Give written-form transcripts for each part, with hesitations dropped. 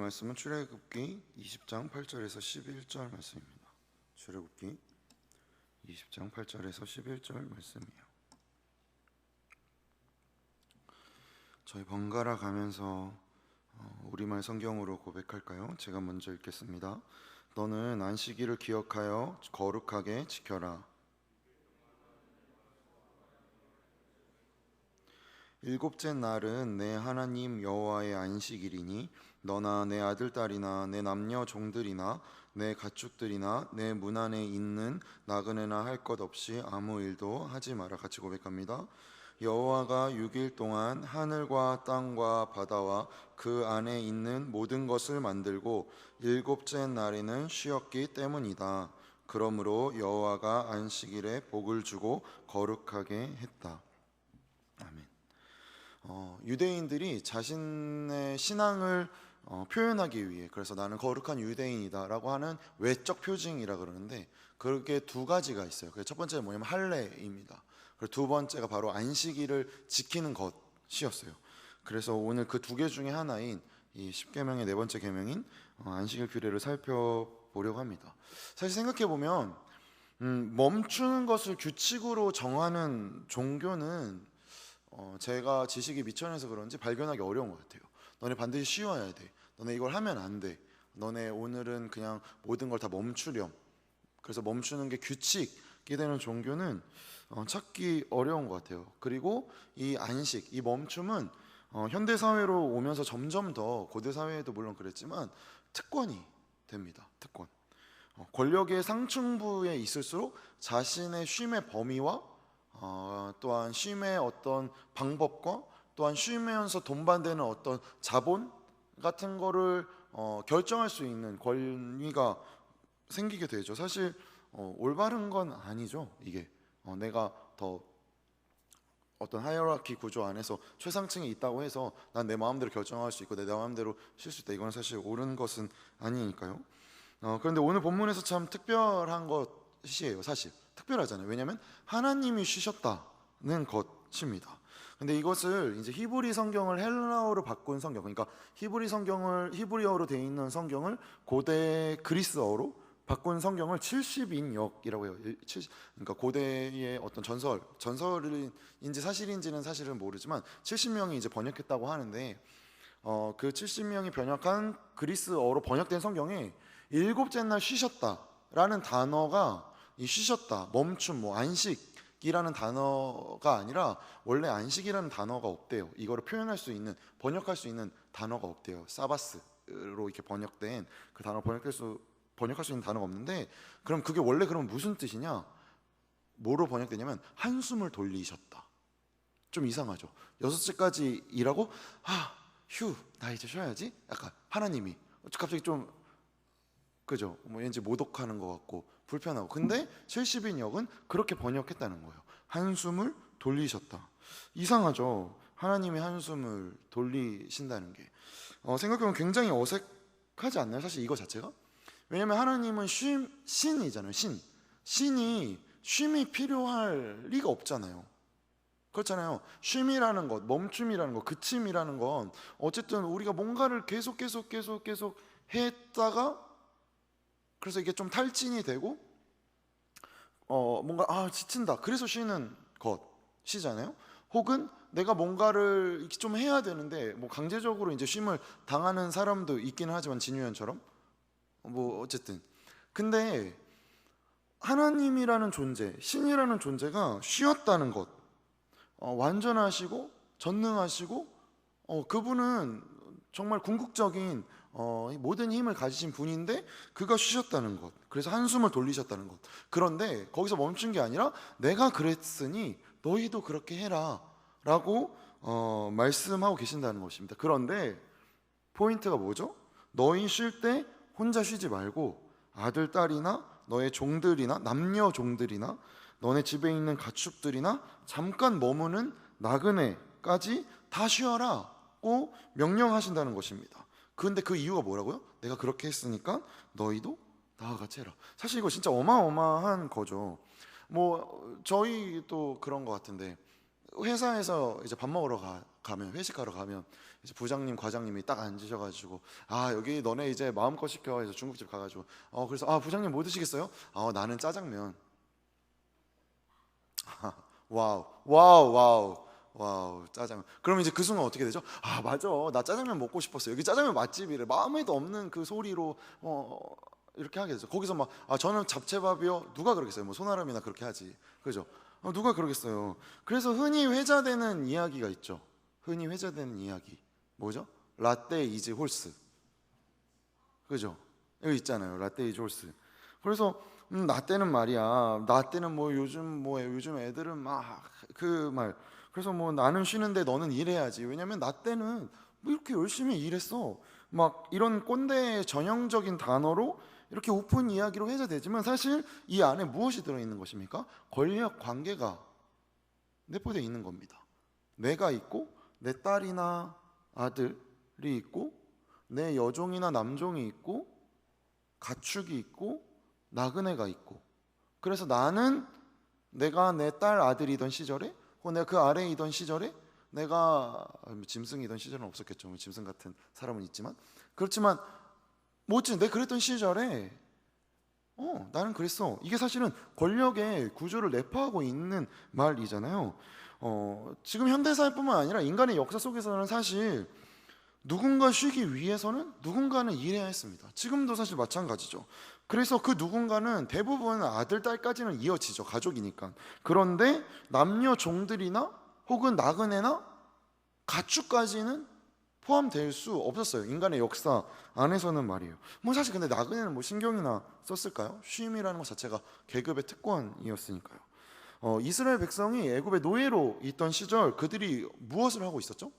말씀은 출애굽기 20장 8절에서 11절 말씀입니다. 출애굽기 20장 8절에서 11절 말씀이에요. 저희 번갈아 가면서 우리말 성경으로 고백할까요? 제가 먼저 읽겠습니다. 너는 안식일을 기억하여 거룩하게 지켜라. 일곱째 날은 내 하나님 여호와의 안식일이니 너나 내 아들 딸이나 내 남녀 종들이나 내 가축들이나 내 문 안에 있는 나그네나 할 것 없이 아무 일도 하지 마라. 같이 고백합니다. 여호와가 6일 동안 하늘과 땅과 바다와 그 안에 있는 모든 것을 만들고 일곱째 날에는 쉬었기 때문이다. 그러므로 여호와가 안식일에 복을 주고 거룩하게 했다. 아멘. 유대인들이 자신의 신앙을 표현하기 위해, 그래서 나는 거룩한 유대인이다라고 하는 외적 표징이라 그러는데, 그게 두 가지가 있어요. 첫 번째는 뭐냐면 할례입니다. 그리고 두 번째가 바로 안식일을 지키는 것이었어요. 그래서 오늘 그 두 개 중에 하나인 이 10계명의 네 번째 계명인 안식일 규례를 살펴보려고 합니다. 사실 생각해 보면 멈추는 것을 규칙으로 정하는 종교는 제가 지식이 미천해서 그런지 발견하기 어려운 것 같아요. 너네 반드시 쉬어야 돼. 너네 이걸 하면 안 돼. 너네 오늘은 그냥 모든 걸 다 멈추렴. 그래서 멈추는 게 규칙이 되는 종교는 찾기 어려운 것 같아요. 그리고 이 안식, 이 멈춤은 현대 사회로 오면서 점점 더, 고대 사회에도 물론 그랬지만 특권이 됩니다. 특권. 권력의 상층부에 있을수록 자신의 쉼의 범위와 또한 쉼의 어떤 방법과 또한 쉬면서 돈받는 어떤 자본 같은 거를 결정할 수 있는 권위가 생기게 되죠. 사실 올바른 건 아니죠. 이게 내가 더 어떤 하이어라키 구조 안에서 최상층에 있다고 해서 난 내 마음대로 결정할 수 있고 내 마음대로 쉴 수 있다, 이건 사실 옳은 것은 아니니까요. 그런데 오늘 본문에서 참 특별한 것이에요. 사실 특별하잖아요. 왜냐하면 하나님이 쉬셨다는 것입니다. 근데 이것을 이제 히브리 성경을 헬라어로 바꾼 성경, 그러니까 히브리 성경을 히브리어로 되어 있는 성경을 고대 그리스어로 바꾼 성경을 70인역이라고 해요. 그러니까 고대의 어떤 전설인지 사실인지는 사실은 모르지만 70명이 이제 번역했다고 하는데, 그 70명이 번역한 그리스어로 번역된 성경에 일곱째 날 쉬셨다라는 단어가, 이 쉬셨다, 멈춤, 안식이라는 단어가 아니라 원래 안식이라는 단어가 없대요. 이거를 표현할 수 있는, 번역할 수 있는 단어가 없대요. 사바스로 이렇게 번역된 그 단어 번역할 수 있는 단어가 없는데, 그럼 그게 원래 그러면 무슨 뜻이냐? 뭐로 번역되냐면 한숨을 돌리셨다. 좀 이상하죠. 6시까지 일하고 휴, 나 이제 쉬어야지. 약간 하나님이 갑자기 좀, 그죠? 왠지 모독하는 것 같고 불편하고. 근데 70인역은 그렇게 번역했다는 거예요. 한숨을 돌리셨다. 이상하죠? 하나님이 한숨을 돌리신다는 게 생각해보면 굉장히 어색하지 않나요? 사실 이거 자체가. 왜냐하면 하나님은 신이잖아요. 신이 쉼이 필요할 리가 없잖아요. 그렇잖아요. 쉼이라는 것, 멈춤이라는 것, 그침이라는 건 어쨌든 우리가 뭔가를 계속 했다가, 그래서 이게 좀 탈진이 되고 뭔가 지친다, 그래서 쉬는 것이잖아요. 혹은 내가 뭔가를 이렇게 좀 해야 되는데 강제적으로 이제 쉼을 당하는 사람도 있기는 하지만, 진유연처럼 어쨌든. 근데 하나님이라는 존재, 신이라는 존재가 쉬었다는 것, 완전하시고 전능하시고 그분은 정말 궁극적인 모든 힘을 가지신 분인데 그가 쉬셨다는 것, 그래서 한숨을 돌리셨다는 것. 그런데 거기서 멈춘 게 아니라 내가 그랬으니 너희도 그렇게 해라 라고 말씀하고 계신다는 것입니다. 그런데 포인트가 뭐죠? 너희 쉴 때 혼자 쉬지 말고 아들, 딸이나 너의 종들이나 남녀 종들이나 너네 집에 있는 가축들이나 잠깐 머무는 나그네까지 다 쉬어라고 명령하신다는 것입니다. 그런데 그 이유가 뭐라고요? 내가 그렇게 했으니까 너희도 나와 같이 해라. 사실 이거 진짜 어마어마한 거죠. 저희도 그런 것 같은데, 회사에서 이제 밥 먹으러 가면, 회식하러 가면 이제 부장님, 과장님이 딱 앉으셔가지고, 아 여기 너네 이제 마음껏 시켜 해서 중국집 가가지고, 그래서 부장님 뭐 드시겠어요? 나는 짜장면. 와우, 와우, 와우, 와우, 짜장면. 그럼 이제 그 순간 어떻게 되죠? 맞아, 나 짜장면 먹고 싶었어. 여기 짜장면 맛집이래. 마음에도 없는 그 소리로 이렇게 하게 되죠. 거기서 막 저는 잡채밥이요. 누가 그러겠어요? 뭐 손아람이나 그렇게 하지, 그죠? 누가 그러겠어요? 그래서 흔히 회자되는 이야기가 있죠. 흔히 회자되는 이야기 뭐죠? 라떼 이즈 홀스, 그죠? 여기 있잖아요. 라떼 이즈 홀스. 그래서 라떼는 말이야. 라떼는 뭐 요즘 애들은 막 그 말. 그래서 뭐 나는 쉬는데 너는 일해야지. 왜냐면 라떼는 뭐 이렇게 열심히 일했어. 막 이런 꼰대 전형적인 단어로 이렇게 오픈 이야기로 회자되지만 사실 이 안에 무엇이 들어있는 것입니까? 권력 관계가 내포되어 있는 겁니다. 내가 있고 내 딸이나 아들이 있고 내 여종이나 남종이 있고 가축이 있고 나그네가 있고, 그래서 나는 내가 내 딸 아들이던 시절에 혹은 내가 그 아래에 있던 시절에 내가 짐승이던 시절은 없었겠죠. 짐승 같은 사람은 있지만 그렇지만 뭐지 내가 그랬던 시절에 나는 그랬어. 이게 사실은 권력의 구조를 내포하고 있는 말이잖아요. 지금 현대사회뿐만 아니라 인간의 역사 속에서는 사실 누군가 쉬기 위해서는 누군가는 일해야 했습니다. 지금도 사실 마찬가지죠. 그래서 그 누군가는 대부분 아들, 딸까지는 이어지죠. 가족이니까. 그런데 남녀 종들이나 혹은 나그네나 가축까지는 포함될 수 없었어요. 인간의 역사 안에서는 말이에요. 뭐 사실 근데 나그네는 뭐 신경이나 썼을까요? 쉼이라는 것 자체가 계급의 특권이었으니까요. 이스라엘 백성이 애굽의 노예로 있던 시절 그들이 무엇을 하고 있었죠?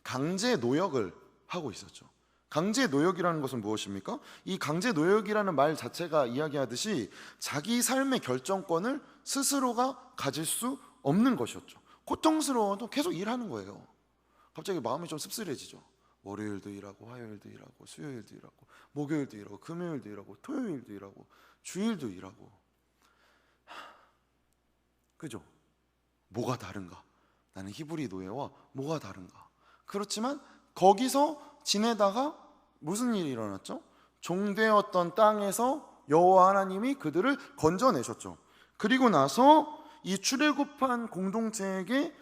강제 노역을 하고 있었죠. 강제 노역이라는 것은 무엇입니까? 이 강제 노역이라는 말 자체가 이야기하듯이 자기 삶의 결정권을 스스로가 가질 수 없는 것이었죠. 고통스러워도 계속 일하는 거예요. 갑자기 마음이 좀 씁쓸해지죠. 월요일도 일하고 화요일도 일하고 수요일도 일하고 목요일도 일하고 금요일도 일하고 토요일도 일하고 주일도 일하고. 그죠? 뭐가 다른가? 나는 히브리 노예와 뭐가 다른가? 그렇지만 거기서 지내다가 무슨 일이 일어났죠? 종되었던 땅에서 여호와 하나님이 그들을 건져내셨죠. 그리고 나서 이 출애굽한 공동체에게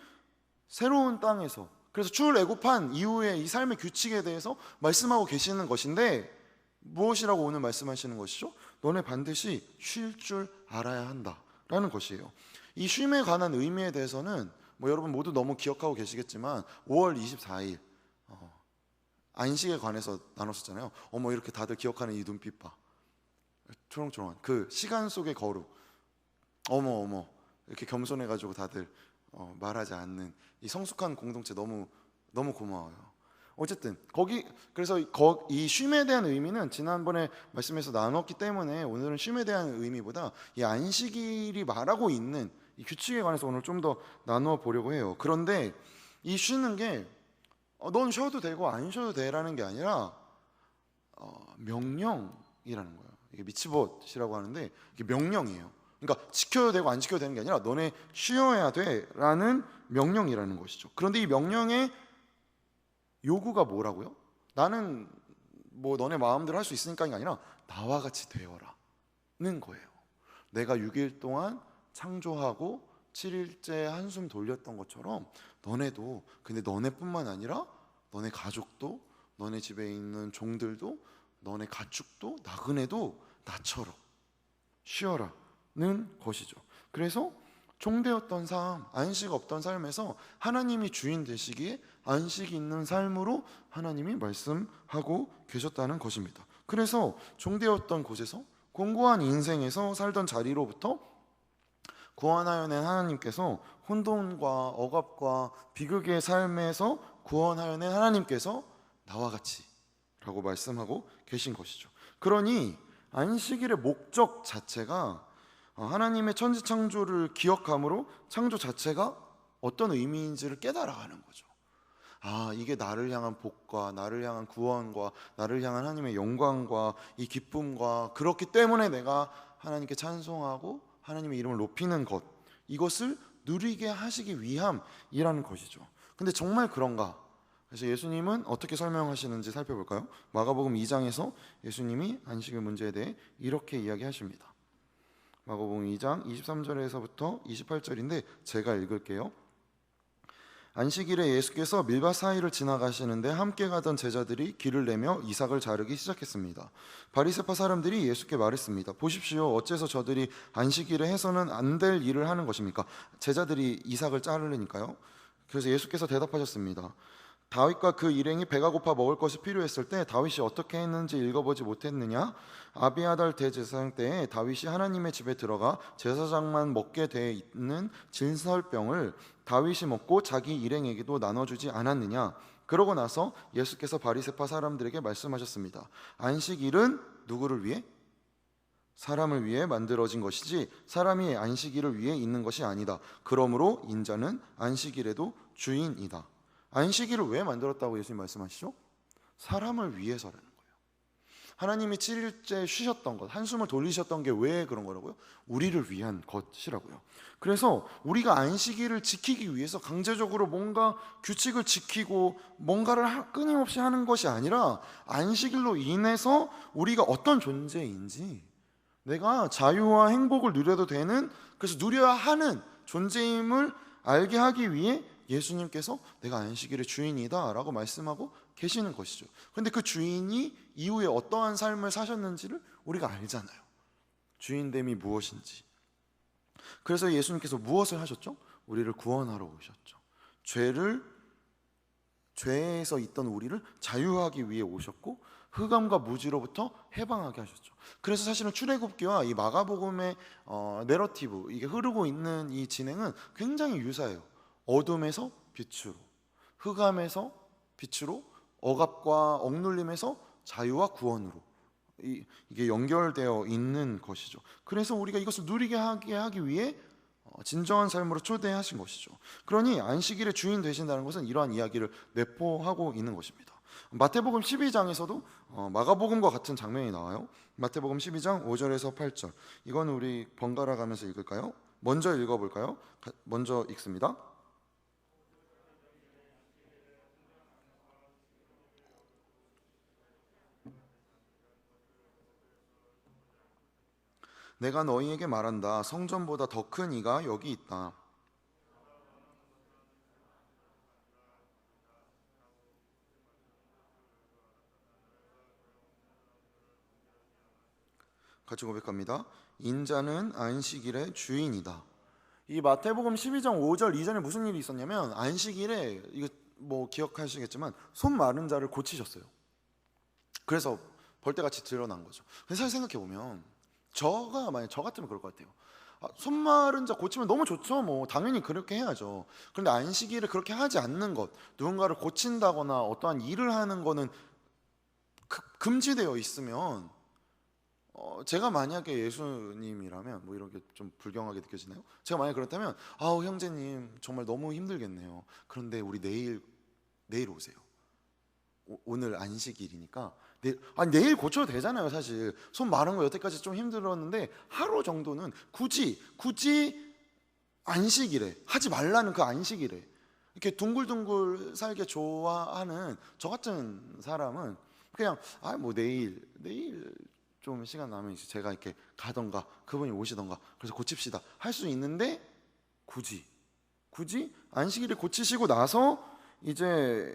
새로운 땅에서, 그래서 출애굽한 이후에 이 삶의 규칙에 대해서 말씀하고 계시는 것인데 무엇이라고 오늘 말씀하시는 것이죠? 너네 반드시 쉴 줄 알아야 한다라는 것이에요. 이 쉼에 관한 의미에 대해서는 뭐 여러분 모두 너무 기억하고 계시겠지만 5월 24일 안식에 관해서 나눴었잖아요. 어머 이렇게 다들 기억하는 이 눈빛 봐. 초롱초롱한 그 시간 속의 거룩. 어머 이렇게 겸손해가지고 다들 말하지 않는 이 성숙한 공동체 너무 고마워요. 어쨌든 그래서 이 쉼에 대한 의미는 지난번에 말씀에서 나눴기 때문에 오늘은 쉼에 대한 의미보다 이 안식일이 말하고 있는 이 규칙에 관해서 오늘 좀 더 나누어 보려고 해요. 그런데 이 쉬는 게 넌 쉬어도 되고 안 쉬어도 돼라는 게 아니라 명령이라는 거예요. 이게 미츠봇이라고 하는데 이게 명령이에요. 그러니까 지켜도 되고 안 지켜도 되는 게 아니라 너네 쉬어야 돼라는 명령이라는 것이죠. 그런데 이 명령의 요구가 뭐라고요? 나는 뭐 너네 마음대로 할 수 있으니까가 아니라 나와 같이 되어라는 거예요. 내가 6일 동안 창조하고 7일째 한숨 돌렸던 것처럼 너네도, 근데 너네뿐만 아니라 너네 가족도, 너네 집에 있는 종들도, 너네 가축도, 나그네도 나처럼 쉬어라는 것이죠. 그래서 종되었던 삶, 안식 없던 삶에서 하나님이 주인 되시기에 안식이 있는 삶으로 하나님이 말씀하고 계셨다는 것입니다. 그래서 종되었던 곳에서 공고한 인생에서 살던 자리로부터 구원하여 낸 하나님께서 혼돈과 억압과 비극의 삶에서 구원하여 낸 하나님께서 나와 같이 라고 말씀하고 계신 것이죠. 그러니 안식일의 목적 자체가 하나님의 천지창조를 기억함으로 창조 자체가 어떤 의미인지를 깨달아가는 거죠. 이게 나를 향한 복과 나를 향한 구원과 나를 향한 하나님의 영광과 이 기쁨과, 그렇기 때문에 내가 하나님께 찬송하고 하나님의 이름을 높이는 것, 이것을 누리게 하시기 위함이라는 것이죠. 근데 정말 그런가? 그래서 예수님은 어떻게 설명하시는지 살펴볼까요? 마가복음 2장에서 예수님이 안식일 문제에 대해 이렇게 이야기하십니다. 마가복음 2장 23절에서부터 28절인데 제가 읽을게요. 안식일에 예수께서 밀밭 사이를 지나가시는데 함께 가던 제자들이 길을 내며 이삭을 자르기 시작했습니다. 바리새파 사람들이 예수께 말했습니다. 보십시오, 어째서 저들이 안식일에 해서는 안 될 일을 하는 것입니까? 제자들이 이삭을 자르니까요. 그래서 예수께서 대답하셨습니다. 다윗과 그 일행이 배가 고파 먹을 것이 필요했을 때 다윗이 어떻게 했는지 읽어보지 못했느냐? 아비아달 대제사장 때에 다윗이 하나님의 집에 들어가 제사장만 먹게 돼 있는 진설병을 다윗이 먹고 자기 일행에게도 나눠주지 않았느냐? 그러고 나서 예수께서 바리새파 사람들에게 말씀하셨습니다. 안식일은 누구를 위해? 사람을 위해 만들어진 것이지 사람이 안식일을 위해 있는 것이 아니다. 그러므로 인자는 안식일에도 주인이다. 안식일을 왜 만들었다고 예수님 말씀하시죠? 사람을 위해서라는 거예요. 하나님이 7일째 쉬셨던 것, 한숨을 돌리셨던 게 왜 그런 거라고요? 우리를 위한 것이라고요. 그래서 우리가 안식일을 지키기 위해서 강제적으로 뭔가 규칙을 지키고 뭔가를 끊임없이 하는 것이 아니라 안식일로 인해서 우리가 어떤 존재인지, 내가 자유와 행복을 누려도 되는, 그래서 누려야 하는 존재임을 알게 하기 위해 예수님께서 내가 안식일의 주인이다 라고 말씀하고 계시는 것이죠. 그런데 그 주인이 이후에 어떠한 삶을 사셨는지를 우리가 알잖아요. 주인됨이 무엇인지. 그래서 예수님께서 무엇을 하셨죠? 우리를 구원하러 오셨죠. 죄에서 있던 우리를 자유하기 위해 오셨고 흑암과 무지로부터 해방하게 하셨죠. 그래서 사실은 출애굽기와 이 마가복음의 내러티브, 이게 흐르고 있는 이 진행은 굉장히 유사해요. 어둠에서 빛으로, 흑암에서 빛으로, 억압과 억눌림에서 자유와 구원으로, 이게 연결되어 있는 것이죠. 그래서 우리가 이것을 누리게 하기 위해 진정한 삶으로 초대하신 것이죠. 그러니 안식일의 주인 되신다는 것은 이러한 이야기를 내포하고 있는 것입니다. 마태복음 12장에서도 마가복음과 같은 장면이 나와요. 마태복음 12장 5절에서 8절. 이건 우리 번갈아 가면서 읽을까요? 먼저 읽어볼까요? 먼저 읽습니다. 내가 너희에게 말한다. 성전보다 더 큰 이가 여기 있다. 같이 고백합니다. 인자는 안식일의 주인이다. 이 마태복음 12장 5절 이전에 무슨 일이 있었냐면, 안식일에, 이거 뭐 기억하시겠지만 손 마른 자를 고치셨어요. 그래서 벌떼같이 드러난 거죠. 근데 사실 생각해보면 만약 저 같으면 그럴 것 같아요. 손 마른 자 고치면 너무 좋죠. 뭐 당연히 그렇게 해야죠. 그런데 안식일을 그렇게 하지 않는 것, 누군가를 고친다거나 어떠한 일을 하는 거는 금지되어 있으면, 제가 만약에 예수님이라면, 뭐 이런 게 좀 불경하게 느껴지나요? 제가 만약에 그렇다면, 형제님 정말 너무 힘들겠네요. 그런데 우리 내일 오세요. 오늘 안식일이니까 내일 고쳐도 되잖아요. 사실 손 마른 거 여태까지 좀 힘들었는데 하루 정도는 굳이 안식일에 하지 말라는, 그 안식일에 이렇게 둥글둥글 살게 좋아하는 저 같은 사람은 그냥 뭐 내일 좀 시간 나면 이제 제가 이렇게 가던가 그분이 오시던가 그래서 고칩시다 할 수 있는데, 굳이 안식일에 고치시고 나서 이제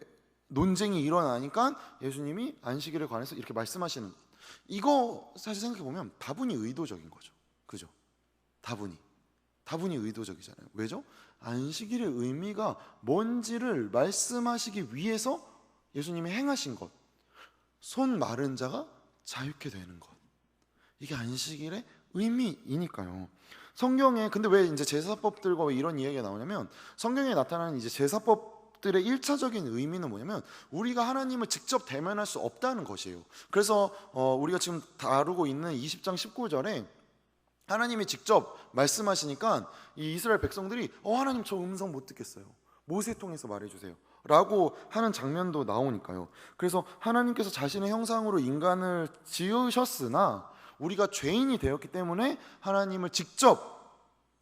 논쟁이 일어나니까 예수님이 안식일에 관해서 이렇게 말씀하시는, 이거 사실 생각해보면 다분히 의도적인 거죠. 그죠? 다분히 의도적이잖아요. 왜죠? 안식일의 의미가 뭔지를 말씀하시기 위해서 예수님이 행하신 것, 손 마른 자가 자유케 되는 것, 이게 안식일의 의미이니까요. 성경에 근데 왜 이제 제사법들과 왜 이런 이야기가 나오냐면, 성경에 나타나는 이제 제사법들의 1차적인 의미는 뭐냐면 우리가 하나님을 직접 대면할 수 없다는 것이에요. 그래서 우리가 지금 다루고 있는 20장 19절에 하나님이 직접 말씀하시니까 이 이스라엘 백성들이 하나님 저 음성 못 듣겠어요. 모세 통해서 말해주세요 라고 하는 장면도 나오니까요. 그래서 하나님께서 자신의 형상으로 인간을 지으셨으나 우리가 죄인이 되었기 때문에 하나님을 직접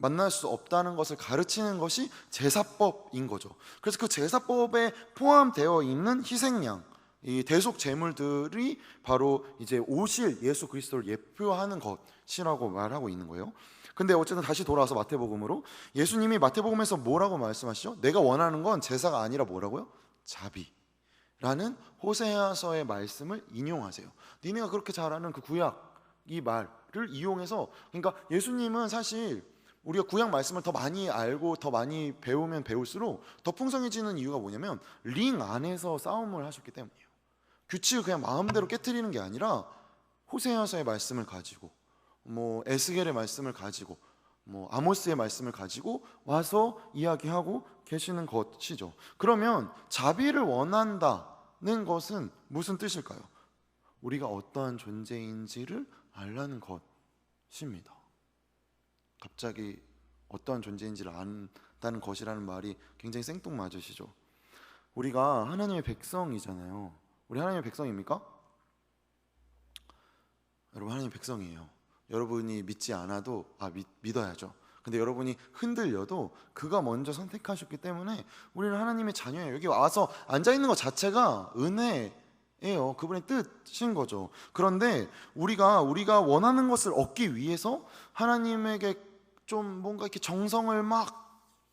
만날 수 없다는 것을 가르치는 것이 제사법인 거죠. 그래서 그 제사법에 포함되어 있는 희생양, 이 대속 제물들이 바로 이제 오실 예수 그리스도를 예표하는 것이라고 말하고 있는 거예요. 근데 어쨌든 다시 돌아와서 마태복음으로, 예수님이 마태복음에서 뭐라고 말씀하시죠? 내가 원하는 건 제사가 아니라 뭐라고요? 자비라는 호세아서의 말씀을 인용하세요. 니네가 그렇게 잘 아는 그 구약 이 말을 이용해서, 그러니까 예수님은 사실 우리가 구약 말씀을 더 많이 알고 더 많이 배우면 배울수록 더 풍성해지는 이유가 뭐냐면 링 안에서 싸움을 하셨기 때문이에요. 규칙을 그냥 마음대로 깨트리는 게 아니라 호세아서의 말씀을 가지고, 뭐 에스겔의 말씀을 가지고, 뭐 아모스의 말씀을 가지고 와서 이야기하고 계시는 것이죠. 그러면 자비를 원한다는 것은 무슨 뜻일까요? 우리가 어떠한 존재인지를 알라는 것입니다. 갑자기 어떠한 존재인지를 안다는 것이라는 말이 굉장히 생뚱맞으시죠. 우리가 하나님의 백성이잖아요. 우리 하나님의 백성입니까? 여러분, 하나님의 백성이에요. 여러분이 믿지 않아도 믿어야죠. 근데 여러분이 흔들려도 그가 먼저 선택하셨기 때문에 우리는 하나님의 자녀예요. 여기 와서 앉아있는 것 자체가 은혜예요. 그분의 뜻인 거죠. 그런데 우리가 원하는 것을 얻기 위해서 하나님에게 좀 뭔가 이렇게 정성을 막,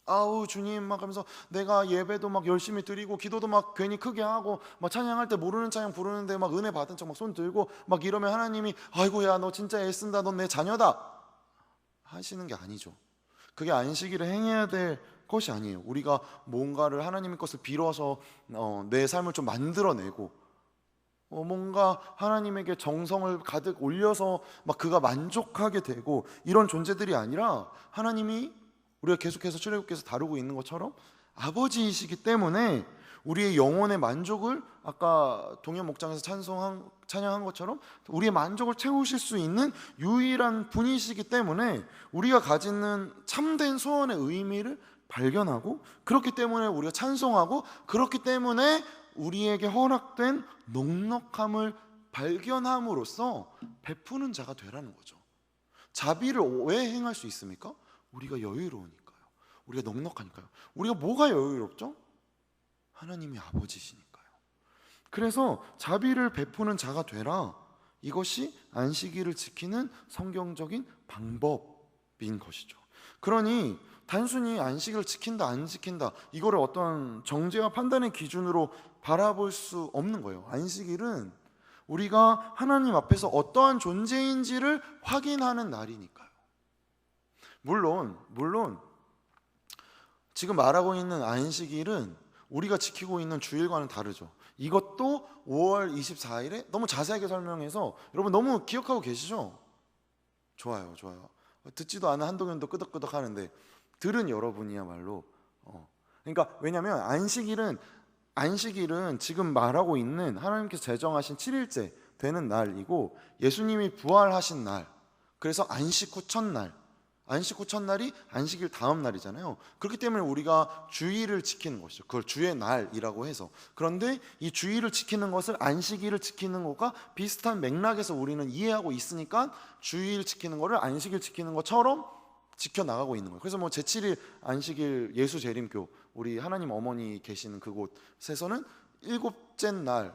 아우 주님 막 하면서 내가 예배도 막 열심히 드리고 기도도 막 괜히 크게 하고 막 찬양할 때 모르는 찬양 부르는데 막 은혜 받은 척 막 손 들고 막 이러면 하나님이 아이고야 너 진짜 애쓴다, 넌 내 자녀다 하시는 게 아니죠. 그게 안식일을 행해야 될 것이 아니에요. 우리가 뭔가를 하나님의 것을 빌어서 내 삶을 좀 만들어내고 뭔가 하나님에게 정성을 가득 올려서 막 그가 만족하게 되고 이런 존재들이 아니라, 하나님이 우리가 계속해서 출애굽기에서 다루고 있는 것처럼 아버지이시기 때문에 우리의 영혼의 만족을, 아까 동현 목장에서 찬양한 것처럼 우리의 만족을 채우실 수 있는 유일한 분이시기 때문에 우리가 가지는 참된 소원의 의미를 발견하고, 그렇기 때문에 우리가 찬송하고, 그렇기 때문에 우리에게 허락된 넉넉함을 발견함으로써 베푸는 자가 되라는 거죠. 자비를 왜 행할 수 있습니까? 우리가 여유로우니까요. 우리가 넉넉하니까요. 우리가 뭐가 여유롭죠? 하나님이 아버지시니까요. 그래서 자비를 베푸는 자가 되라. 이것이 안식일을 지키는 성경적인 방법인 것이죠. 그러니 단순히 안식일을 지킨다 안 지킨다 이거를 어떤 정죄와 판단의 기준으로 바라볼 수 없는 거예요. 안식일은 우리가 하나님 앞에서 어떠한 존재인지를 확인하는 날이니까요. 물론 지금 말하고 있는 안식일은 우리가 지키고 있는 주일과는 다르죠. 이것도 5월 24일에 너무 자세하게 설명해서 여러분 너무 기억하고 계시죠? 좋아요. 듣지도 않은 한동현도 끄덕끄덕 하는데 들은 여러분이야말로 그러니까 왜냐하면 안식일은 지금 말하고 있는 하나님께서 제정하신 7일째 되는 날이고, 예수님이 부활하신 날, 그래서 안식 후 첫날, 안식 후 첫날이 안식일 다음 날이잖아요. 그렇기 때문에 우리가 주일을 지키는 것이죠. 그걸 주의 날이라고 해서. 그런데 이 주일을 지키는 것을 안식일을 지키는 것과 비슷한 맥락에서 우리는 이해하고 있으니까 주일 지키는 것을 안식일 지키는 것처럼 지켜나가고 있는 거예요. 그래서 뭐 제7일 안식일 예수 재림교, 우리 하나님 어머니 계시는 그곳에서는 7째 날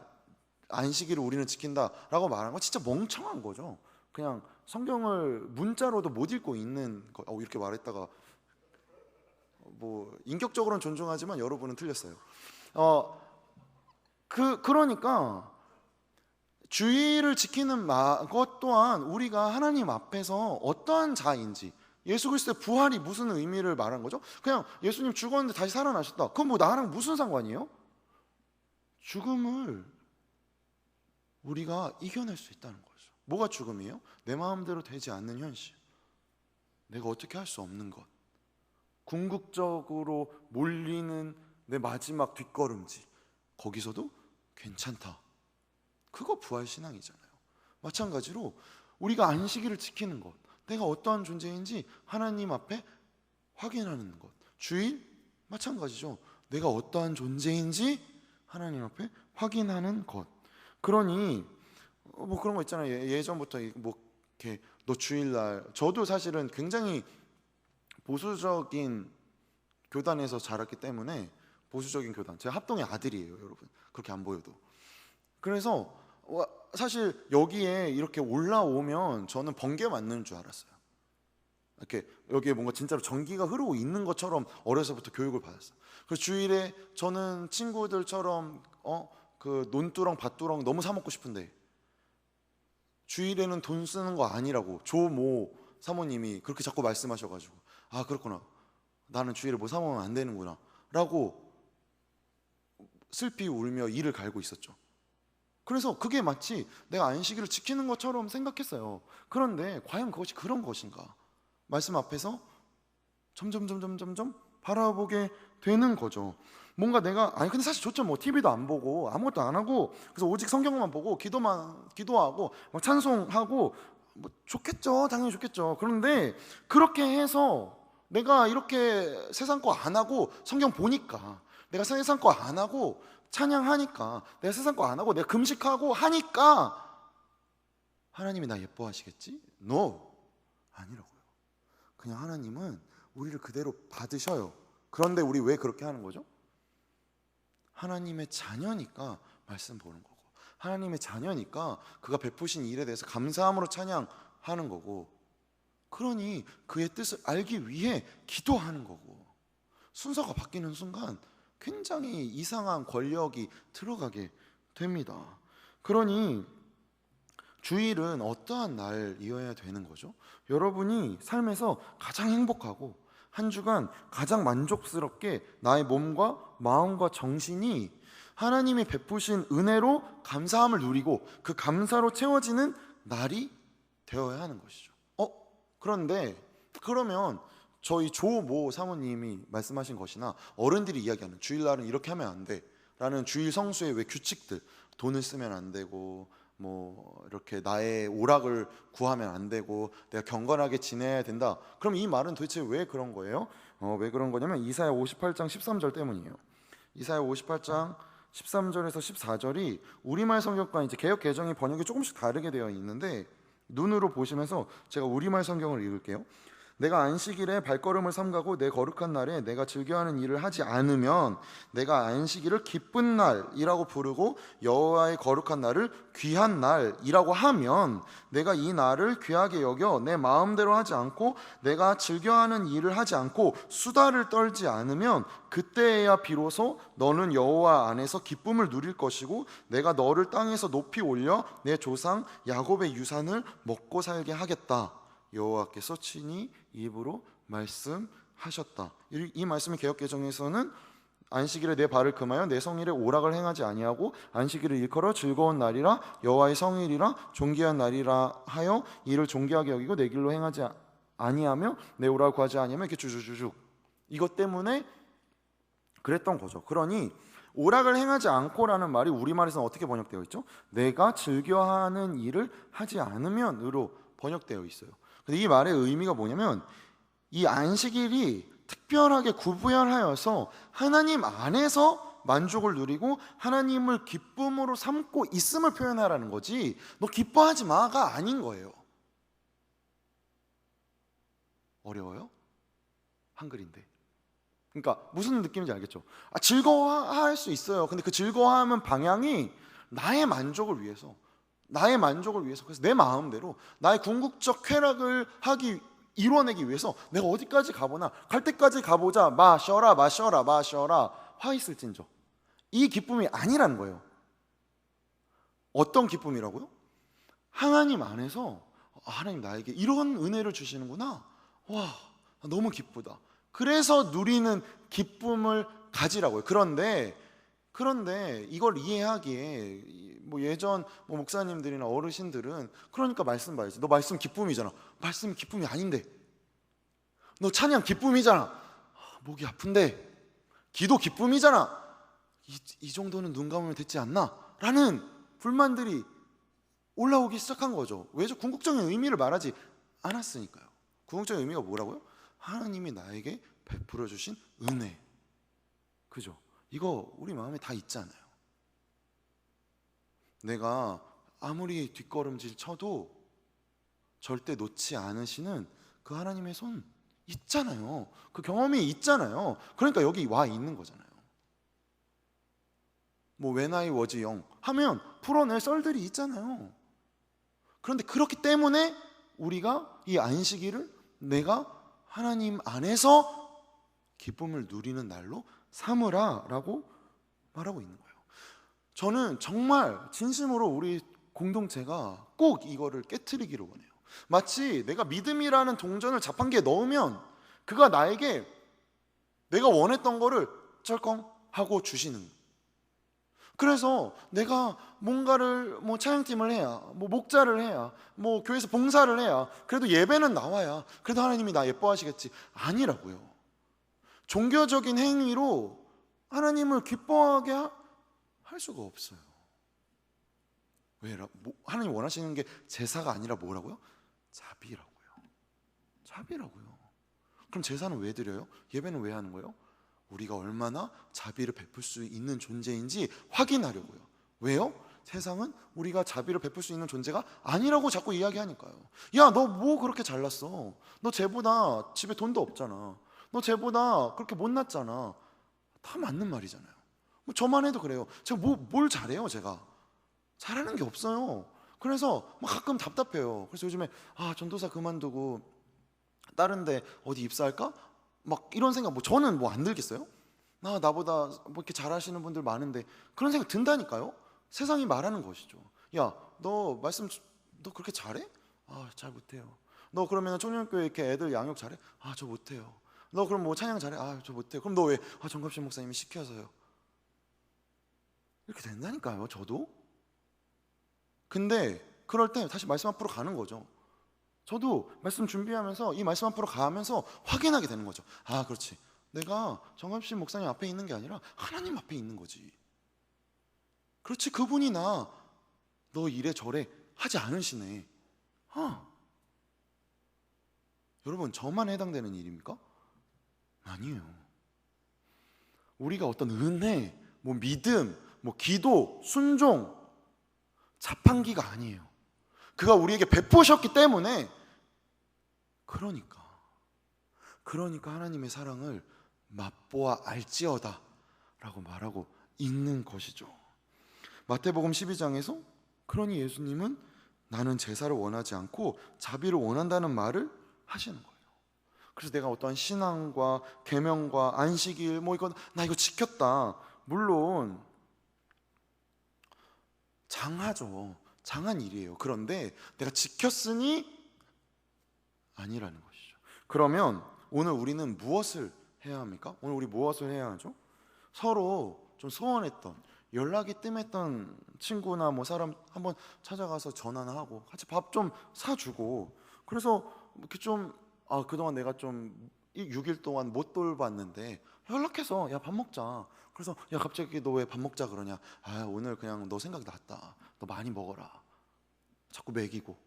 안식일을 우리는 지킨다라고 말하는 건 진짜 멍청한 거죠. 그냥 성경을 문자로도 못 읽고 있는 거. 이렇게 말했다가 뭐 인격적으로는 존중하지만 여러분은 틀렸어요. 그러니까 주일을 지키는 것 또한 우리가 하나님 앞에서 어떠한 자인지, 예수 그리스도의 부활이 무슨 의미를 말하는 거죠? 그냥 예수님 죽었는데 다시 살아나셨다. 그건 뭐 나랑 무슨 상관이에요? 죽음을 우리가 이겨낼 수 있다는 거죠. 뭐가 죽음이에요? 내 마음대로 되지 않는 현실, 내가 어떻게 할 수 없는 것, 궁극적으로 몰리는 내 마지막 뒷걸음질, 거기서도 괜찮다. 그거 부활신앙이잖아요. 마찬가지로 우리가 안식일을 지키는 것, 내가 어떠한 존재인지 하나님 앞에 확인하는 것, 주일 마찬가지죠. 내가 어떠한 존재인지 하나님 앞에 확인하는 것. 그러니 뭐 그런 거 있잖아요. 예전부터 뭐 이렇게 너 주일날, 저도 사실은 굉장히 보수적인 교단에서 자랐기 때문에, 보수적인 교단, 제가 합동의 아들이에요, 여러분. 그렇게 안 보여도. 그래서 사실 여기에 이렇게 올라오면 저는 번개 맞는 줄 알았어요. 이렇게 여기에 뭔가 진짜로 전기가 흐르고 있는 것처럼 어려서부터 교육을 받았어요. 그래서 주일에 저는 친구들처럼 그 논두렁 밭두렁 너무 사 먹고 싶은데, 주일에는 돈 쓰는 거 아니라고 조모 사모님이 그렇게 자꾸 말씀하셔가지고, 아 그렇구나, 나는 주일에 뭐 사 먹으면 안 되는구나 라고 슬피 울며 이를 갈고 있었죠. 그래서 그게 마치 내가 안식일을 지키는 것처럼 생각했어요. 그런데 과연 그것이 그런 것인가? 말씀 앞에서 점점 바라보게 되는 거죠. 뭔가 내가, 아니 근데 사실 좋죠. 뭐 TV도 안 보고 아무것도 안 하고, 그래서 오직 성경만 보고 기도하고 막 찬송하고, 뭐 좋겠죠. 당연히 좋겠죠. 그런데 그렇게 해서 내가 이렇게 세상 거 안 하고 성경 보니까, 내가 세상 거 안 하고 찬양하니까, 내가 세상 거 안 하고 내가 금식하고 하니까 하나님이 나 예뻐하시겠지? No, 아니라고요. 그냥 하나님은 우리를 그대로 받으셔요. 그런데 우리 왜 그렇게 하는 거죠? 하나님의 자녀니까 말씀 보는 거고, 하나님의 자녀니까 그가 베푸신 일에 대해서 감사함으로 찬양하는 거고, 그러니 그의 뜻을 알기 위해 기도하는 거고, 순서가 바뀌는 순간 굉장히 이상한 권력이 들어가게 됩니다. 그러니 주일은 어떠한 날이어야 되는 거죠? 여러분이 삶에서 가장 행복하고 한 주간 가장 만족스럽게 나의 몸과 마음과 정신이 하나님이 베푸신 은혜로 감사함을 누리고 그 감사로 채워지는 날이 되어야 하는 것이죠. 그런데 그러면 저희 조모 사모님이 말씀하신 것이나 어른들이 이야기하는 주일날은 이렇게 하면 안 돼 라는 주일 성수의 왜 규칙들, 돈을 쓰면 안 되고, 뭐 이렇게 나의 오락을 구하면 안 되고, 내가 경건하게 지내야 된다. 그럼 이 말은 도대체 왜 그런 거예요? 왜 그런 거냐면 이사야 58장 13절 때문이에요. 이사야 58장 13절에서 14절이 우리말 성경과 이제 개역 개정이 번역이 조금씩 다르게 되어 있는데, 눈으로 보시면서 제가 우리말 성경을 읽을게요. 내가 안식일에 발걸음을 삼가고 내 거룩한 날에 내가 즐겨하는 일을 하지 않으면, 내가 안식일을 기쁜 날이라고 부르고 여호와의 거룩한 날을 귀한 날이라고 하면, 내가 이 날을 귀하게 여겨 내 마음대로 하지 않고 내가 즐겨하는 일을 하지 않고 수다를 떨지 않으면, 그때에야 비로소 너는 여호와 안에서 기쁨을 누릴 것이고 내가 너를 땅에서 높이 올려 내 조상 야곱의 유산을 먹고 살게 하겠다. 여호와께서 친히 입으로 말씀하셨다. 이 말씀이 개역개정에서는 안식일에 내 발을 금하여 내 성일에 오락을 행하지 아니하고 안식일을 일컬어 즐거운 날이라 여호와의 성일이라 존귀한 날이라 하여 이를 존귀하게 여기고 내 길로 행하지 아니하며 내 오락을 구하지 아니하며, 이렇게 주주주주, 이것 때문에 그랬던 거죠. 그러니 오락을 행하지 않고라는 말이 우리말에서는 어떻게 번역되어 있죠? 내가 즐겨하는 일을 하지 않으면으로 번역되어 있어요. 근데 이 말의 의미가 뭐냐면, 이 안식일이 특별하게 구별하여서 하나님 안에서 만족을 누리고 하나님을 기쁨으로 삼고 있음을 표현하라는 거지, 너 기뻐하지 마가 아닌 거예요. 어려워요? 한글인데. 그러니까 무슨 느낌인지 알겠죠? 즐거워할 수 있어요. 근데 그 즐거워하는 방향이 나의 만족을 위해서, 그래서 내 마음대로 나의 궁극적 쾌락을 이뤄내기 위해서 내가 어디까지 가보나, 갈 때까지 가보자, 마셔라 화 있을진저, 이 기쁨이 아니라는 거예요. 어떤 기쁨이라고요? 하나님 안에서 하나님 나에게 이런 은혜를 주시는구나, 와 너무 기쁘다, 그래서 누리는 기쁨을 가지라고요. 그런데 이걸 이해하기에 예전 목사님들이나 어르신들은, 그러니까 말씀 봐야지, 너 말씀 기쁨이잖아, 말씀 기쁨이 아닌데, 너 찬양 기쁨이잖아, 목이 아픈데, 기도 기쁨이잖아, 이 정도는 눈 감으면 됐지 않나? 라는 불만들이 올라오기 시작한 거죠. 왜죠? 궁극적인 의미를 말하지 않았으니까요. 궁극적인 의미가 뭐라고요? 하나님이 나에게 베풀어 주신 은혜, 그죠? 이거 우리 마음에 다 있잖아요. 내가 아무리 뒷걸음질 쳐도 절대 놓지 않으시는 그 하나님의 손, 있잖아요. 그 경험이 있잖아요. 그러니까 여기 와 있는 거잖아요. 뭐 When I was young 하면 풀어낼 썰들이 있잖아요. 그런데 그렇기 때문에 우리가 이 안식일을 내가 하나님 안에서 기쁨을 누리는 날로 삼으라 라고 말하고 있는 거예요. 저는 정말 진심으로 우리 공동체가 꼭 이거를 깨트리기를 원해요. 마치 내가 믿음이라는 동전을 자판기에 넣으면 그가 나에게 내가 원했던 거를 쩔컹 하고 주시는. 그래서 내가 뭔가를 뭐 찬양팀을 해야, 뭐 목자를 해야, 뭐 교회에서 봉사를 해야, 그래도 예배는 나와야 그래도 하나님이 나 예뻐하시겠지. 아니라고요. 종교적인 행위로 하나님을 기뻐하게 할 수가 없어요. 왜? 하나님 원하시는 게 제사가 아니라 뭐라고요? 자비라고요. 자비라고요. 그럼 제사는 왜 드려요? 예배는 왜 하는 거예요? 우리가 얼마나 자비를 베풀 수 있는 존재인지 확인하려고요. 왜요? 세상은 우리가 자비를 베풀 수 있는 존재가 아니라고 자꾸 이야기하니까요. 야, 너 뭐 그렇게 잘났어? 너 쟤보다 집에 돈도 없잖아. 너 쟤보다 그렇게 못났잖아. 다 맞는 말이잖아요. 뭐 저만 해도 그래요. 제가 뭘 잘해요? 제가 잘하는 게 없어요. 그래서 막 가끔 답답해요. 그래서 요즘에 전도사 그만두고 다른 데 어디 입사할까? 막 이런 생각, 뭐 저는 뭐 안 들겠어요? 나보다 뭐 이렇게 잘하시는 분들 많은데 그런 생각 든다니까요. 세상이 말하는 것이죠. 야, 너 그렇게 잘해? 잘 못해요. 너 그러면 청년교회 이렇게 애들 양육 잘해? 저 못해요. 너 그럼 뭐 찬양 잘해? 저 못해요. 그럼 너 왜? 정갑신 목사님이 시켜서요. 이렇게 된다니까요. 저도. 근데 그럴 때 다시 말씀 앞으로 가는 거죠. 저도 말씀 준비하면서 이 말씀 앞으로 가면서 확인하게 되는 거죠. 그렇지. 내가 정갑신 목사님 앞에 있는 게 아니라 하나님 앞에 있는 거지. 그렇지. 그분이 너 이래 저래 하지 않으시네. 여러분, 저만 해당되는 일입니까? 아니에요. 우리가 어떤 은혜, 뭐 믿음, 뭐 기도, 순종, 자판기가 아니에요. 그가 우리에게 베푸셨기 때문에 그러니까 하나님의 사랑을 맛보아 알지어다 라고 말하고 있는 것이죠. 마태복음 12장에서 그러니 예수님은 나는 제사를 원하지 않고 자비를 원한다는 말을 하시는 거예요. 그래서 내가 어떠한 신앙과 계명과 안식일 나 이거 지켰다. 물론 장하죠. 장한 일이에요. 그런데 내가 지켰으니 아니라는 것이죠. 그러면 오늘 우리는 무엇을 해야 합니까? 오늘 우리 무엇을 해야 하죠? 서로 좀 소원했던, 연락이 뜸했던 친구나 뭐 사람 한번 찾아가서 전화나 하고 같이 밥 좀 사주고, 그래서 이렇게 좀 그동안 내가 좀 6일 동안 못 돌봤는데 연락해서 야, 밥 먹자. 그래서 야, 갑자기 너 왜 밥 먹자 그러냐? 오늘 그냥 너 생각 났다. 너 많이 먹어라. 자꾸 먹이고.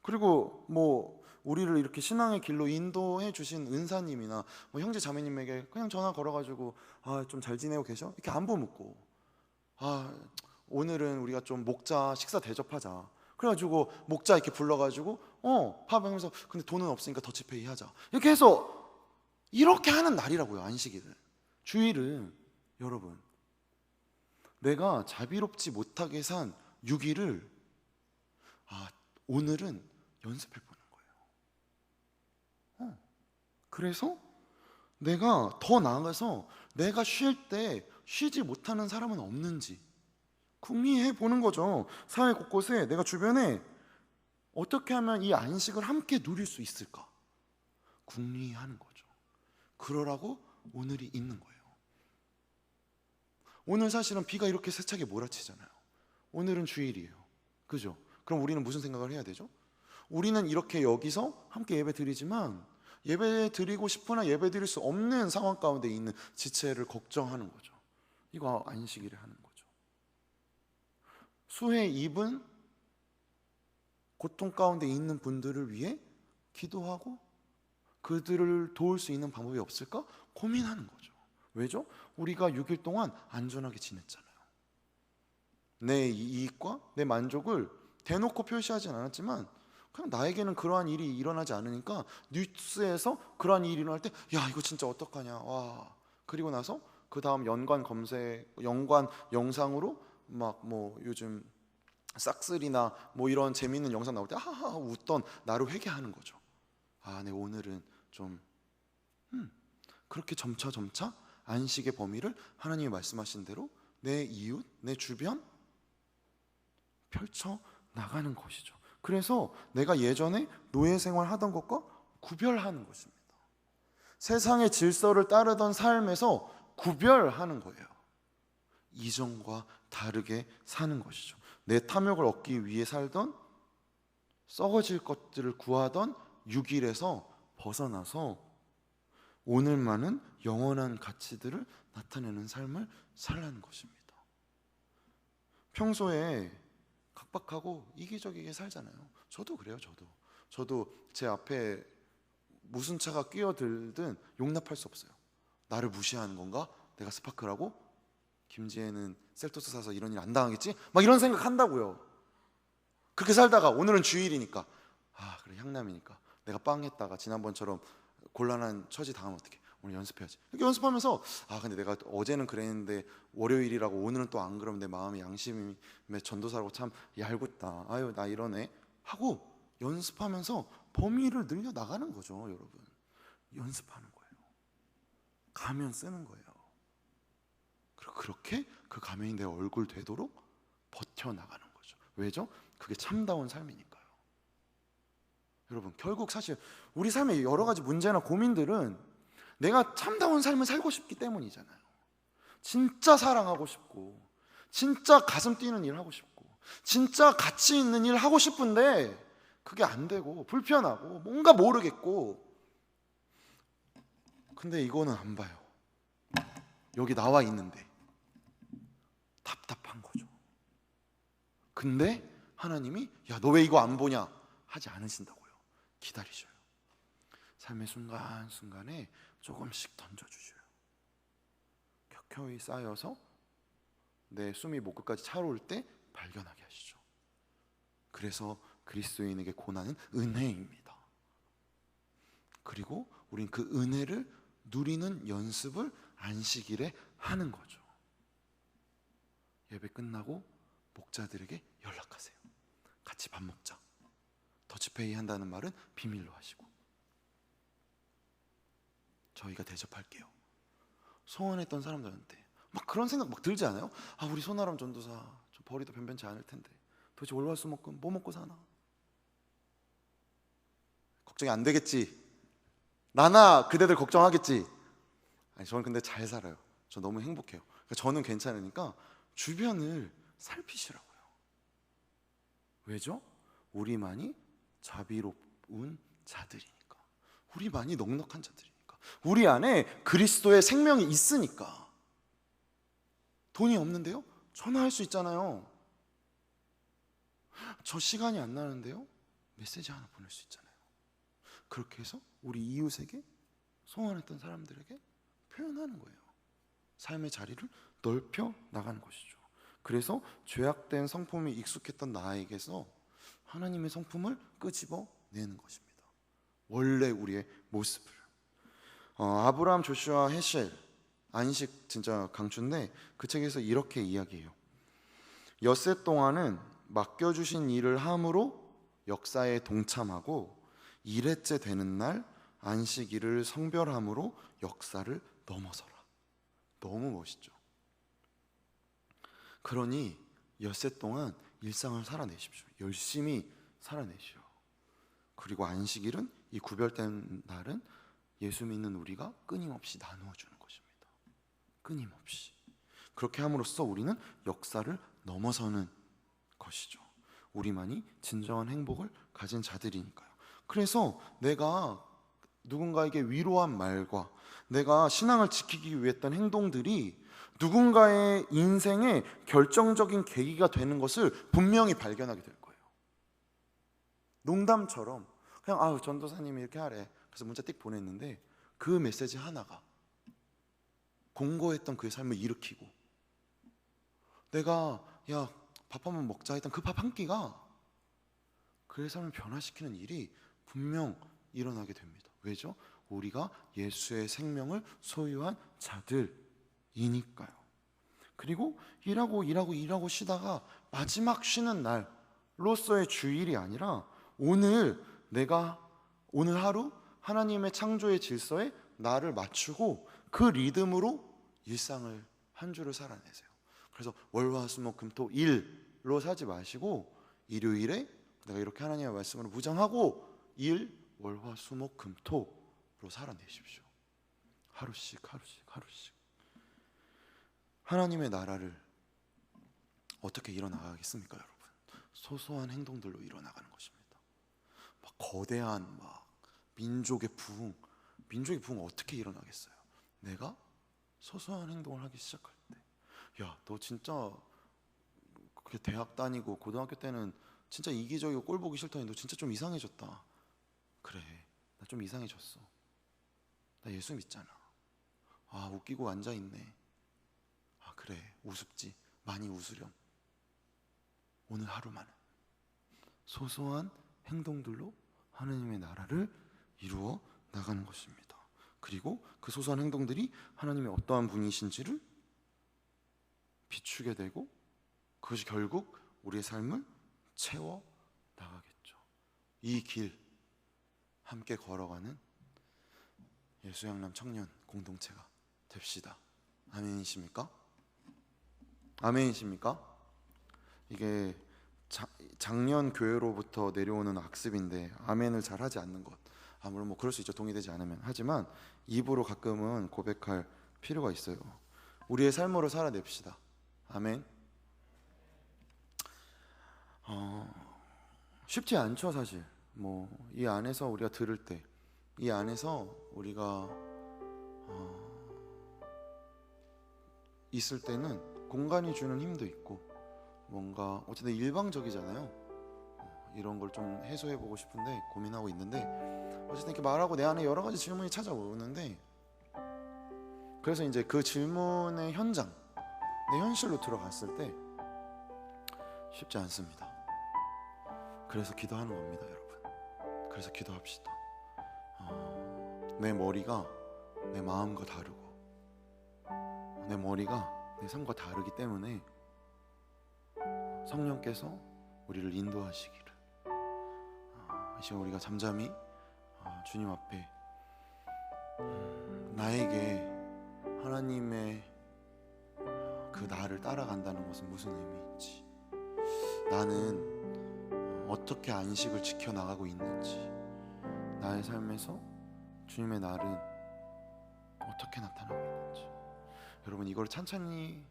그리고 뭐 우리를 이렇게 신앙의 길로 인도해 주신 은사님이나 뭐 형제 자매님에게 그냥 전화 걸어가지고 좀 잘 지내고 계셔? 이렇게 안부 묻고, 오늘은 우리가 좀 목자 식사 대접하자. 그래가지고 목자 이렇게 불러가지고 밥 하면서 근데 돈은 없으니까 더치페이 하자. 이렇게 해서 이렇게 하는 날이라고요. 안식일은, 주일은. 여러분, 내가 자비롭지 못하게 산 6일을 오늘은 연습해 보는 거예요. 그래서 내가 더 나아가서 내가 쉴 때 쉬지 못하는 사람은 없는지 궁리해 보는 거죠. 사회 곳곳에 내가 주변에 어떻게 하면 이 안식을 함께 누릴 수 있을까 궁리하는 거죠. 그러라고 오늘이 있는 거예요. 오늘 사실은 비가 이렇게 세차게 몰아치잖아요. 오늘은 주일이에요. 그죠? 그럼 우리는 무슨 생각을 해야 되죠? 우리는 이렇게 여기서 함께 예배 드리지만 예배 드리고 싶으나 예배 드릴 수 없는 상황 가운데 있는 지체를 걱정하는 거죠. 이거 안식일에 하는 거죠. 수해 입은 고통 가운데 있는 분들을 위해 기도하고 그들을 도울 수 있는 방법이 없을까 고민하는 거죠. 왜죠? 우리가 6일 동안 안전하게 지냈잖아요. 내 이익과 내 만족을 대놓고 표시하진 않았지만 그냥 나에게는 그러한 일이 일어나지 않으니까 뉴스에서 그러한 일이 일어날 때 야 이거 진짜 어떡하냐 와 그리고 나서 그 다음 연관 검색 연관 영상으로 막 뭐 요즘 싹쓸이나 뭐 이런 재미있는 영상 나올 때 하하하 웃던 나를 회개하는 거죠. 아, 내 오늘은 좀 그렇게 점차 안식의 범위를 하나님이 말씀하신 대로 내 이웃, 내 주변 펼쳐 나가는 것이죠. 그래서 내가 예전에 노예 생활 하던 것과 구별하는 것입니다. 세상의 질서를 따르던 삶에서 구별하는 거예요. 이전과 다르게 사는 것이죠. 내 탐욕을 얻기 위해 살던 썩어질 것들을 구하던 6일에서 벗어나서 오늘만은 영원한 가치들을 나타내는 삶을 살라는 것입니다. 평소에 각박하고 이기적이게 살잖아요. 저도 그래요. 저도 제 앞에 무슨 차가 끼어들든 용납할 수 없어요. 나를 무시하는 건가? 내가 스파크라고? 김지혜는 셀토스 사서 이런 일 안 당하겠지? 막 이런 생각 한다고요. 그렇게 살다가 오늘은 주일이니까 아 그래 향남이니까 내가 빵 했다가 지난번처럼 곤란한 처지 당하면 어떡해, 오늘 연습해야지. 이렇게 연습하면서 아 근데 내가 어제는 그랬는데 월요일이라고 오늘은 또 안 그러면 내 마음이 양심의 전도사라고 참 얄궂다, 아유 나 이러네 하고 연습하면서 범위를 늘려 나가는 거죠. 여러분, 연습하는 거예요. 가면 쓰는 거예요. 그리고 그렇게 그 가면이 내 얼굴 되도록 버텨나가는 거죠. 왜죠? 그게 참다운 삶이니까요. 여러분, 결국 사실 우리 삶의 여러 가지 문제나 고민들은 내가 참다운 삶을 살고 싶기 때문이잖아요. 진짜 사랑하고 싶고 진짜 가슴 뛰는 일 하고 싶고 진짜 가치 있는 일 하고 싶은데 그게 안 되고 불편하고 뭔가 모르겠고, 근데 이거는 안 봐요. 여기 나와 있는데 답답한 거죠. 근데 하나님이 야 너 왜 이거 안 보냐 하지 않으신다고요. 기다리셔요. 삶의 순간순간에 조금씩 던져주셔요. 켜켜이 쌓여서 내 숨이 목 끝까지 차오를 때 발견하게 하시죠. 그래서 그리스도인에게 고난은 은혜입니다. 그리고 우린 그 은혜를 누리는 연습을 안식일에 하는 거죠. 예배 끝나고 목자들에게 연락하세요. 같이 밥 먹자. 더치페이 한다는 말은 비밀로 하시고 저희가 대접할게요. 소원했던 사람들한테 막 그런 생각 막 들지 않아요? 아 우리 손아람 전도사 좀 벌이도 변변치 않을 텐데 도대체 월화수목금 뭐 먹고 사나? 걱정이 안 되겠지. 나나 그대들 걱정하겠지. 아니 저는 근데 잘 살아요. 저 너무 행복해요. 그러니까 저는 괜찮으니까 주변을 살피시라고요. 왜죠? 우리만이 자비로운 자들이니까, 우리만이 넉넉한 자들이니까, 우리 안에 그리스도의 생명이 있으니까. 돈이 없는데요? 전화할 수 있잖아요. 저 시간이 안 나는데요? 메시지 하나 보낼 수 있잖아요. 그렇게 해서 우리 이웃에게, 소원했던 사람들에게 표현하는 거예요. 삶의 자리를 넓혀 나가는 것이죠. 그래서 죄악된 성품이 익숙했던 나에게서 하나님의 성품을 끄집어내는 것입니다. 원래 우리의 모습을. 아브라함, 조슈아, 헤셀, 안식 진짜 강추인데 그 책에서 이렇게 이야기해요. 엿새 동안은 맡겨주신 일을 함으로 역사에 동참하고 일회째 되는 날 안식일을 성별함으로 역사를 넘어서라. 너무 멋있죠. 그러니 엿새 동안 일상을 살아내십시오. 열심히 살아내시오. 그리고 안식일은, 이 구별된 날은 예수 믿는 우리가 끊임없이 나누어 주는 것입니다. 끊임없이. 그렇게 함으로써 우리는 역사를 넘어서는 것이죠. 우리만이 진정한 행복을 가진 자들이니까요. 그래서 내가 누군가에게 위로한 말과 내가 신앙을 지키기 위해 했던 행동들이 누군가의 인생의 결정적인 계기가 되는 것을 분명히 발견하게 될 거예요. 농담처럼 그냥 아유 전도사님이 이렇게 하래, 그래서 문자 띡 보냈는데 그 메시지 하나가 공고했던 그의 삶을 일으키고, 내가 야 밥 한번 먹자 했던 그 밥 한 끼가 그의 삶을 변화시키는 일이 분명 일어나게 됩니다. 왜죠? 우리가 예수의 생명을 소유한 자들이니까요. 그리고 일하고 쉬다가 마지막 쉬는 날로서의 주일이 아니라 오늘 하루 하나님의 창조의 질서에 나를 맞추고 그 리듬으로 일상을 한 주를 살아내세요. 그래서 월화수목금토 일로 사지 마시고 일요일에 내가 이렇게 하나님의 말씀으로 무장하고 월화수목금토로 살아내십시오. 하루씩. 하나님의 나라를 어떻게 일어나가겠습니까, 여러분? 소소한 행동들로 일어나가는 것입니다. 막 거대한 민족의 부흥 어떻게 일어나겠어요? 내가 소소한 행동을 하기 시작할 때, 야, 너 진짜 그렇게 대학 다니고 고등학교 때는 진짜 이기적이고 꼴 보기 싫더니 너 진짜 좀 이상해졌다. 그래, 나 좀 이상해졌어. 나 예수 믿잖아. 아, 웃기고 앉아있네. 아, 그래, 우습지. 많이 웃으렴. 오늘 하루만은 소소한 행동들로 하나님의 나라를 이루어 나가는 것입니다. 그리고 그 소소한 행동들이 하나님의 어떠한 분이신지를 비추게 되고 그것이 결국 우리의 삶을 채워 나가겠죠. 이 길 함께 걸어가는 예수양남 청년 공동체가 됩시다. 아멘이십니까? 아멘이십니까? 이게 작년 교회로부터 내려오는 악습인데 아멘을 잘 하지 않는 것, 물론 그럴 수 있죠. 동의되지 않으면. 하지만 입으로 가끔은 고백할 필요가 있어요. 우리의 삶으로 살아냅시다. 아멘. 쉽지 않죠, 사실. 이 안에서 우리가 들을 때, 이 안에서 우리가 있을 때는 공간이 주는 힘도 있고, 뭔가 어쨌든 일방적이잖아요. 이런 걸 좀 해소해보고 싶은데 고민하고 있는데, 어쨌든 이렇게 말하고 내 안에 여러 가지 질문이 찾아오는데, 그래서 이제 그 질문의 현장, 내 현실로 들어갔을 때 쉽지 않습니다. 그래서 기도하는 겁니다, 여러분. 그래서 기도합시다. 내 머리가 내 마음과 다르고, 내 머리가 내 삶과 다르기 때문에 성령께서 우리를 인도하시기를, 이 시간 우리가 잠잠히 주님 앞에 나에게 하나님의 그 나를 따라간다는 것은 무슨 의미인지, 나는 어떻게 안식을 지켜나가고 있는지, 나의 삶에서 주님의 날은 어떻게 나타나고 있는지, 여러분 이걸 찬찬히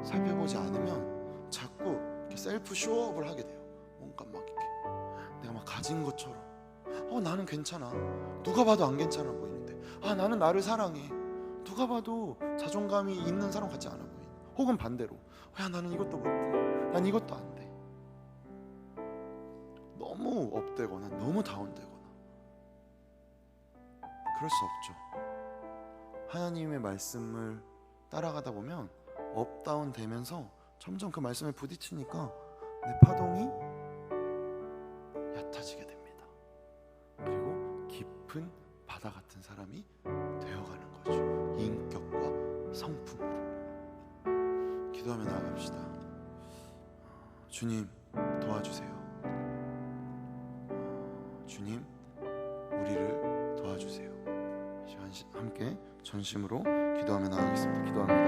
살펴보지 않으면 자꾸 이렇게 셀프 쇼업을 하게 돼요. 뭔가 막 이렇게 내가 막 가진 것처럼, 나는 괜찮아. 누가 봐도 안 괜찮아 보이는데, 나는 나를 사랑해. 누가 봐도 자존감이 있는 사람 같지 않아 보이는. 혹은 반대로, 야, 나는 이것도 못해. 난 이것도 안 돼. 너무 업되거나 너무 다운되거나 그럴 수 없죠. 하나님의 말씀을 따라가다 보면 업다운 되면서 점점 그 말씀에 부딪히니까 내 파동이 얕아지게 됩니다. 그리고 깊은 바다 같은 사람이 되어가는 거죠. 인격과 성품으로. 기도하며 나아갑시다. 주님 도와주세요. 주님 우리를 도와주세요. 함께 전심으로 기도하며 나아가겠습니다. 기도합니다.